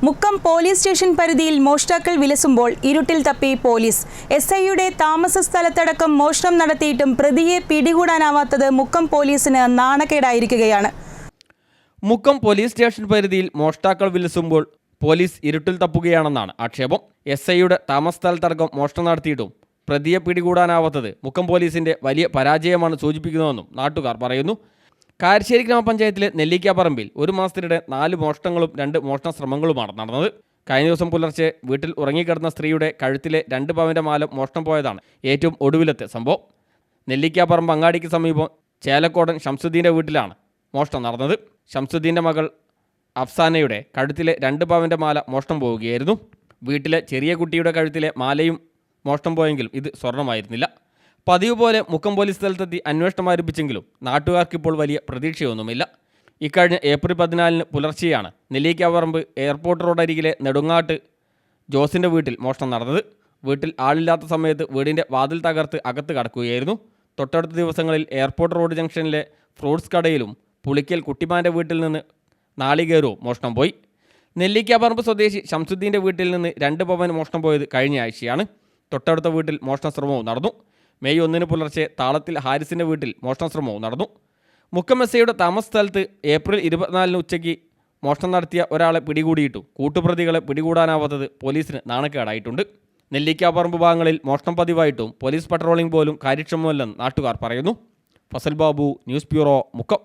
Mukkam police station പരിധിയിൽ മോഷ്ടാക്കൾ വിലസുമ്പോൾ ഇരുട്ടിൽ തപ്പി പോലീസ്. എസ്ഐയുടെ താമസ സ്ഥലത്തടക്കം മോഷണം നടത്തിയിട്ടും പ്രതിയെ പിടികൂടാനാവാത്തത് മുക്കം പോലീസിന് നാണക്കേടായിരിക്കുകയാണ്. മുക്കം പോലീസ് സ്റ്റേഷൻ പരിധിയിൽ മോഷ്ടാക്കൾ വിലസുമ്പോൾ പോലീസ് ഇരുട്ടിൽ തപ്പുകയാണെന്നാണ് ആക്ഷേപം. എസ്ഐയുടെ താമസ സ്ഥലത്തടക്കം മോഷണം നടത്തിയിട്ടും പ്രതിയെ പിടികൂടാനാവാത്തത് മുക്കം പോലീസിന്റെ വലിയ പരാജയമാണ് സൂചിപ്പിക്കുന്നതെന്നും നാട്ടുകാർ പറയുന്നു. കാരശ്ശേരി ഗ്രാമപഞ്ചായത്തിലെ നെല്ലിക്കാപ്പറമ്പിൽ ഒരു മാസത്തിനിടെ 4 മോഷണങ്ങളും 2 മോഷണ ശ്രമങ്ങളുമാണ് നടന്നത്. കഴിഞ്ഞ ദിവസം പുലർച്ചെ വീട്ടിൽ ഉറങ്ങിക്കിടന്ന സ്ത്രീയുടെ കഴുത്തിലെ 2 പവന്റെ മാല മോഷണം പോയതാണ് ഏറ്റവും ഒടുവിലത്തെ സംഭവം. നെല്ലിക്കാപ്പറമ്പ് അങ്ങാടിക്ക് സമീപം ചേലക്കോടൻ ഷംസുദ്ദീൻ്റെ വീട്ടിലാണ് മോഷണം നടന്നത്. ഷംസുദ്ദീൻ്റെ മകൾ അഫ്സാനയുടെ കഴുത്തിലെ 2 പവന്റെ മാല മോഷണം പോവുകയായിരുന്നു. വീട്ടിലെ ചെറിയ കുട്ടിയുടെ കഴുത്തിലെ മാലയും മോഷണം പോയെങ്കിലും ഇത് സ്വർണ്ണമായിരുന്നില്ല. പതിവ് പോലെ മുക്കം പോലീസ് സ്ഥലത്തെത്തി അന്വേഷണം ആരംഭിച്ചെങ്കിലും നാട്ടുകാർക്കിപ്പോൾ വലിയ പ്രതീക്ഷയൊന്നുമില്ല. ഇക്കഴിഞ്ഞ ഏപ്രിൽ 14 പുലർച്ചെയാണ് നെല്ലിക്കാപ്പറമ്പ് എയർപോർട്ട് റോഡരികിലെ നെടുങ്ങാട്ട് ജോസിൻ്റെ വീട്ടിൽ മോഷണം നടന്നത്. വീട്ടിൽ ആളില്ലാത്ത സമയത്ത് വീടിൻ്റെ വാതിൽ തകർത്ത് അകത്ത് കടക്കുകയായിരുന്നു. തൊട്ടടുത്ത ദിവസങ്ങളിൽ എയർപോർട്ട് റോഡ് ജംഗ്ഷനിലെ ഫ്രൂട്ട്സ് കടയിലും പുളിക്കൽ കുട്ടിമാൻ്റെ വീട്ടിൽ നിന്ന് നാളികേരവും മോഷണം പോയി. നെല്ലിക്കാപ്പറമ്പ് സ്വദേശി ഷംസുദ്ദീൻ്റെ വീട്ടിൽ നിന്ന് 2 പവൻ മോഷണം പോയത് കഴിഞ്ഞ ആഴ്ചയാണ്. തൊട്ടടുത്ത വീട്ടിൽ മോഷണ ശ്രമവും നടന്നു. മെയ് 1 പുലർച്ചെ താളത്തിൽ ഹാരിസിൻ്റെ വീട്ടിൽ മോഷണ ശ്രമവും നടന്നു. മുക്കം എസ്ഐയുടെ താമസ സ്ഥലത്ത് ഏപ്രിൽ 24 ഉച്ചയ്ക്ക് മോഷണം നടത്തിയ ഒരാളെ പിടികൂടിയിട്ടു കൂട്ടുപ്രതികളെ പിടികൂടാനാവാത്തത് പോലീസിന് നാണക്കേടായിട്ടുണ്ട്. നെല്ലിക്കാപ്പറമ്പ് ഭാഗങ്ങളിൽ മോഷണം പതിവായിട്ടും പോലീസ് പട്രോളിംഗ് പോലും കാര്യക്ഷമമല്ലെന്ന് നാട്ടുകാർ പറയുന്നു. Fasal Babu, news bureau, Mukkam.